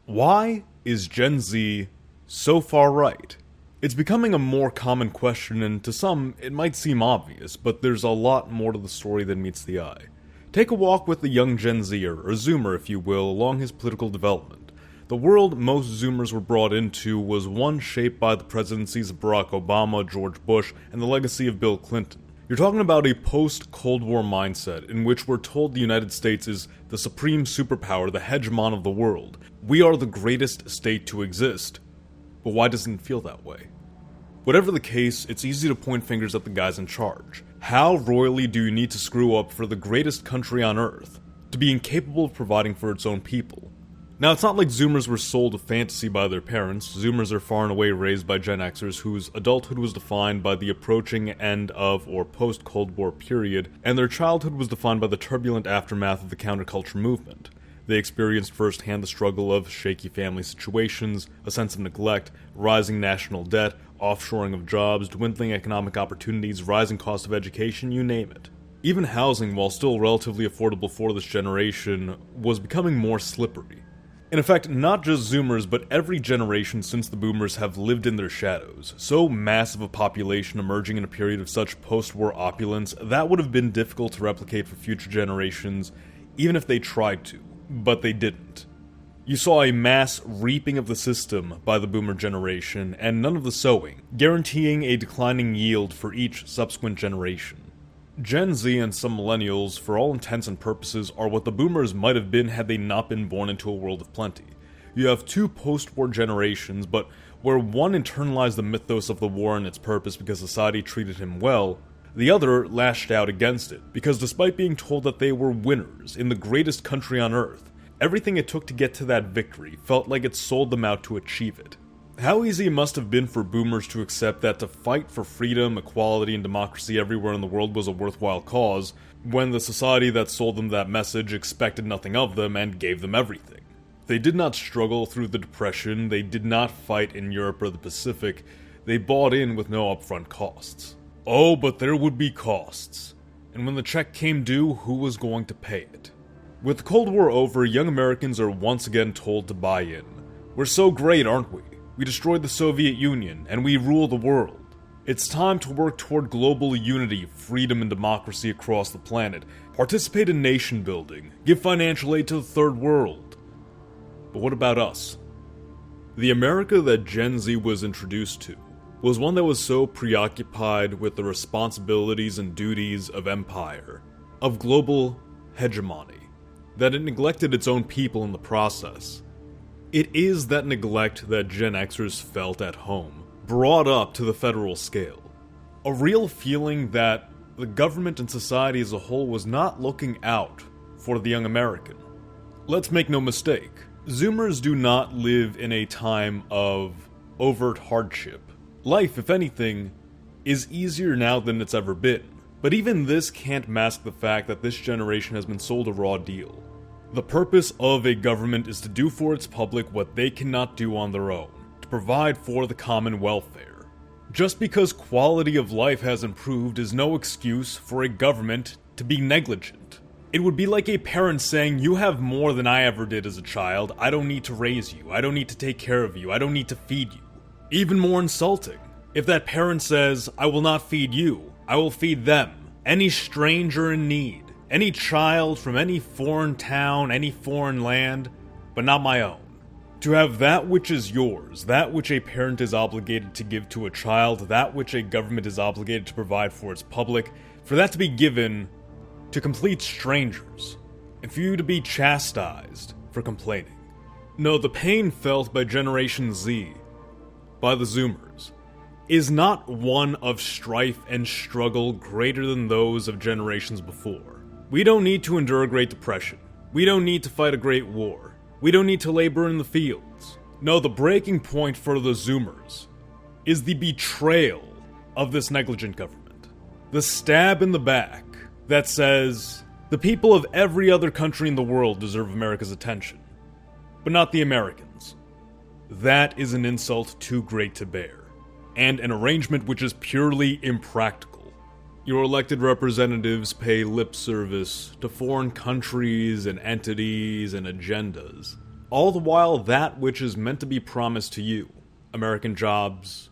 Why is Gen Z so far right? It's becoming a more common question, and to some, it might seem obvious, but there's a lot more to the story than meets the eye. Take a walk with a young Gen Zer, or Zoomer if you will, along his political development. The world most Zoomers were brought into was one shaped by the presidencies of Barack Obama, George Bush, and the legacy of Bill Clinton. You're talking about a post-Cold War mindset in which we're told the United States is the supreme superpower, the hegemon of the world. We are the greatest state to exist. But why doesn't it feel that way? Whatever the case, it's easy to point fingers at the guys in charge. How royally do you need to screw up for the greatest country on earth to be incapable of providing for its own people? Now, it's not like Zoomers were sold a fantasy by their parents. Zoomers are far and away raised by Gen Xers whose adulthood was defined by the approaching end of or post-Cold War period, and their childhood was defined by the turbulent aftermath of the counterculture movement. They experienced firsthand the struggle of shaky family situations, a sense of neglect, rising national debt, offshoring of jobs, dwindling economic opportunities, rising cost of education, you name it. Even housing, while still relatively affordable for this generation, was becoming more slippery. In effect, not just Zoomers, but every generation since the Boomers have lived in their shadows. So massive a population emerging in a period of such post-war opulence, that would have been difficult to replicate for future generations, even if they tried to. But they didn't. You saw a mass reaping of the system by the Boomer generation, and none of the sowing, guaranteeing a declining yield for each subsequent generation. Gen Z and some millennials, for all intents and purposes, are what the Boomers might have been had they not been born into a world of plenty. You have two post-war generations, but where one internalized the mythos of the war and its purpose because society treated him well, the other lashed out against it, because despite being told that they were winners in the greatest country on earth, everything it took to get to that victory felt like it sold them out to achieve it. How easy it must have been for Boomers to accept that to fight for freedom, equality, and democracy everywhere in the world was a worthwhile cause, when the society that sold them that message expected nothing of them and gave them everything. They did not struggle through the Depression, they did not fight in Europe or the Pacific, they bought in with no upfront costs. Oh, but there would be costs. And when the check came due, who was going to pay it? With the Cold War over, young Americans are once again told to buy in. We're so great, aren't we? We destroyed the Soviet Union, and we rule the world. It's time to work toward global unity, freedom, and democracy across the planet. Participate in nation building. Give financial aid to the third world. But what about us? The America that Gen Z was introduced to was one that was so preoccupied with the responsibilities and duties of empire, of global hegemony, that it neglected its own people in the process. It is that neglect that Gen Xers felt at home, brought up to the federal scale. A real feeling that the government and society as a whole was not looking out for the young American. Let's make no mistake, Zoomers do not live in a time of overt hardship. Life, if anything, is easier now than it's ever been. But even this can't mask the fact that this generation has been sold a raw deal. The purpose of a government is to do for its public what they cannot do on their own, to provide for the common welfare. Just because quality of life has improved is no excuse for a government to be negligent. It would be like a parent saying, "You have more than I ever did as a child, I don't need to raise you, I don't need to take care of you, I don't need to feed you." Even more insulting, if that parent says, "I will not feed you, I will feed them, any stranger in need. Any child from any foreign town, any foreign land, but not my own." To have that which is yours, that which a parent is obligated to give to a child, that which a government is obligated to provide for its public, for that to be given to complete strangers, and for you to be chastised for complaining. No, the pain felt by Generation Z, by the Zoomers, is not one of strife and struggle greater than those of generations before. We don't need to endure a Great Depression. We don't need to fight a great war. We don't need to labor in the fields. No, the breaking point for the Zoomers is the betrayal of this negligent government. The stab in the back that says, the people of every other country in the world deserve America's attention, but not the Americans. That is an insult too great to bear, and an arrangement which is purely impractical. Your elected representatives pay lip service to foreign countries and entities and agendas, All the while, that which is meant to be promised to you, American jobs,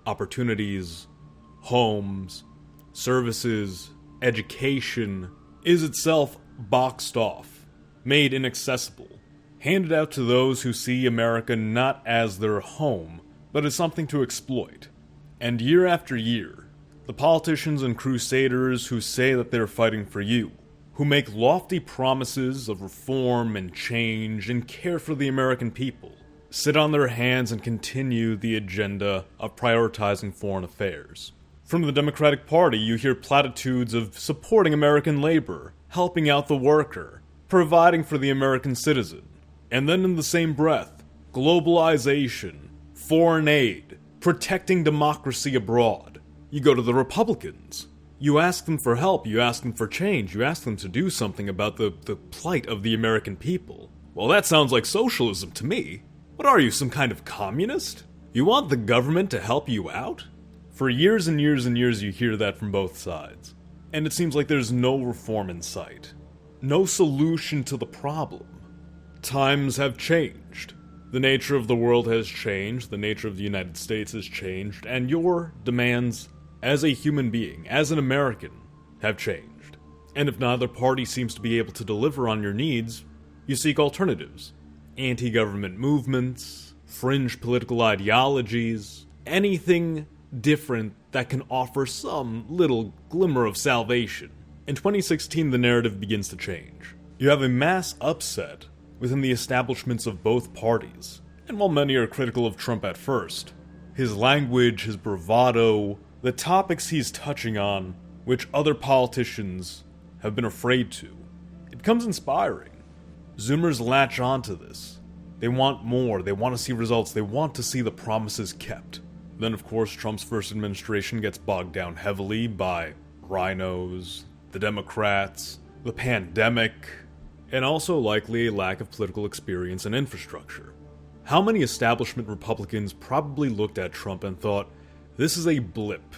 opportunities, homes, services, education, is itself boxed off, made inaccessible, handed out to those who see America not as their home, but as something to exploit. And year after year, the politicians and crusaders who say that they're fighting for you, who make lofty promises of reform and change and care for the American people, sit on their hands and continue the agenda of prioritizing foreign affairs. From the Democratic Party, you hear platitudes of supporting American labor, helping out the worker, providing for the American citizen. And then in the same breath, globalization, foreign aid, protecting democracy abroad. You go to the Republicans. You ask them for help, you ask them for change, you ask them to do something about the plight of the American people. Well, that sounds like socialism to me. What are you, some kind of communist? You want the government to help you out? For years and years and years you hear that from both sides. And it seems like there's no reform in sight. No solution to the problem. Times have changed. The nature of the world has changed, the nature of the United States has changed, and your demands as a human being, as an American, have changed. And if neither party seems to be able to deliver on your needs, you seek alternatives. Anti-government movements, fringe political ideologies, anything different that can offer some little glimmer of salvation. In 2016, the narrative begins to change. You have a mass upset within the establishments of both parties. And while many are critical of Trump at first, his language, his bravado, the topics he's touching on, which other politicians have been afraid to, it comes inspiring. Zoomers latch onto this. They want more, they want to see results, they want to see the promises kept. Then, of course, Trump's first administration gets bogged down heavily by rhinos, the Democrats, the pandemic, and also likely a lack of political experience and infrastructure. How many establishment Republicans probably looked at Trump and thought, this is a blip.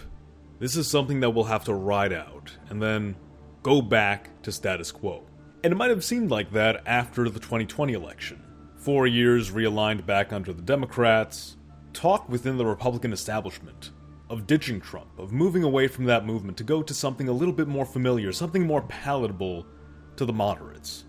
This is something that we'll have to ride out, and then go back to status quo. And it might have seemed like that after the 2020 election. 4 years realigned back under the Democrats, talk within the Republican establishment of ditching Trump, of moving away from that movement to go to something a little bit more familiar, something more palatable to the moderates.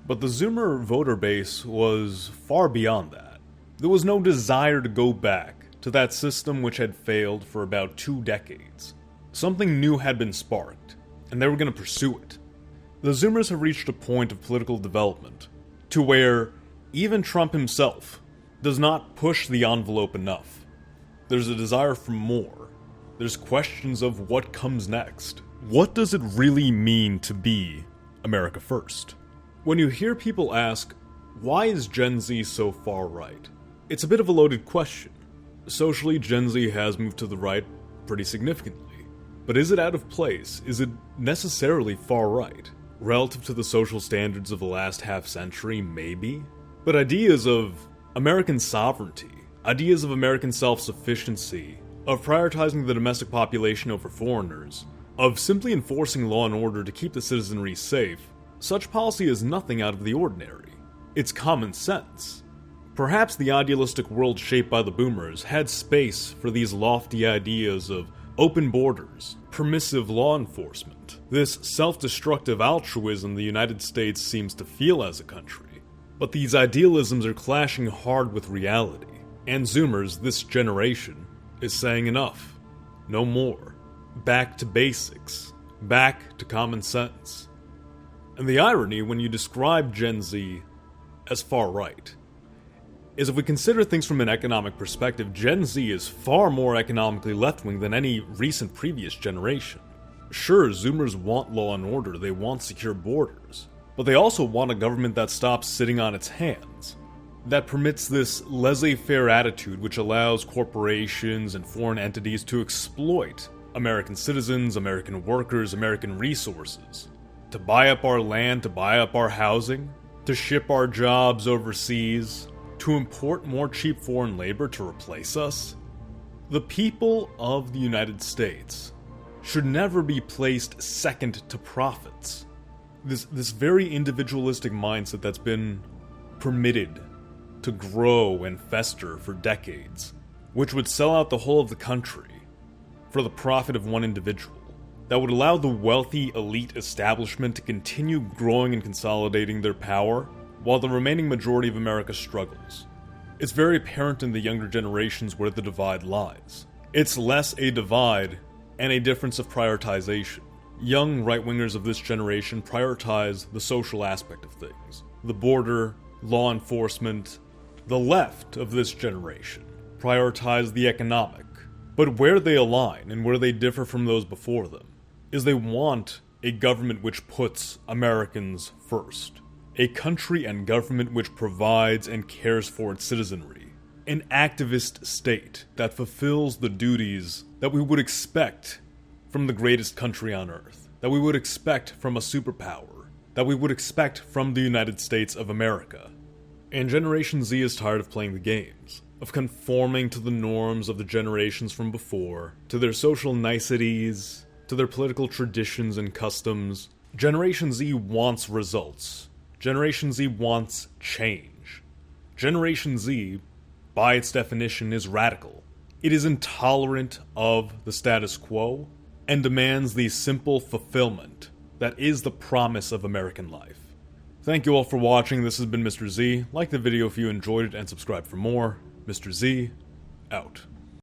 But the Zoomer voter base was far beyond that. There was no desire to go back to that system which had failed for about 2 decades. Something new had been sparked, and they were going to pursue it. The Zoomers have reached a point of political development to where even Trump himself does not push the envelope enough. There's a desire for more. There's questions of what comes next. What does it really mean to be America first? When you hear people ask, why is Gen Z so far right? It's a bit of a loaded question. Socially, Gen Z has moved to the right pretty significantly. But is it out of place? Is it necessarily far right? Relative to the social standards of the last half-century, maybe? But ideas of American sovereignty, ideas of American self-sufficiency, of prioritizing the domestic population over foreigners, of simply enforcing law and order to keep the citizenry safe, such policy is nothing out of the ordinary. It's common sense. Perhaps the idealistic world shaped by the boomers had space for these lofty ideas of open borders, permissive law enforcement, this self-destructive altruism the United States seems to feel as a country. But these idealisms are clashing hard with reality, and Zoomers, this generation, is saying enough. No more. Back to basics. Back to common sense. And the irony when you describe Gen Z as far right is if we consider things from an economic perspective, Gen Z is far more economically left-wing than any recent previous generation. Sure, Zoomers want law and order, they want secure borders, but they also want a government that stops sitting on its hands, that permits this laissez-faire attitude which allows corporations and foreign entities to exploit American citizens, American workers, American resources, to buy up our land, to buy up our housing, to ship our jobs overseas, to import more cheap foreign labor to replace us. The people of the United States should never be placed second to profits. This very individualistic mindset that's been permitted to grow and fester for decades, which would sell out the whole of the country for the profit of one individual, that would allow the wealthy elite establishment to continue growing and consolidating their power while the remaining majority of America struggles. It's very apparent in the younger generations where the divide lies. It's less a divide and a difference of prioritization. Young right-wingers of this generation prioritize the social aspect of things, the border, law enforcement. The left of this generation prioritize the economic. But where they align and where they differ from those before them is they want a government which puts Americans first. A country and government which provides and cares for its citizenry. An activist state that fulfills the duties that we would expect from the greatest country on earth, that we would expect from a superpower, that we would expect from the United States of America. And Generation Z is tired of playing the games, of conforming to the norms of the generations from before, to their social niceties, to their political traditions and customs. Generation Z wants results. Generation Z wants change. Generation Z, by its definition, is radical. It is intolerant of the status quo and demands the simple fulfillment that is the promise of American life. Thank you all for watching. This has been Mr. Z. Like the video if you enjoyed it and subscribe for more. Mr. Z, out.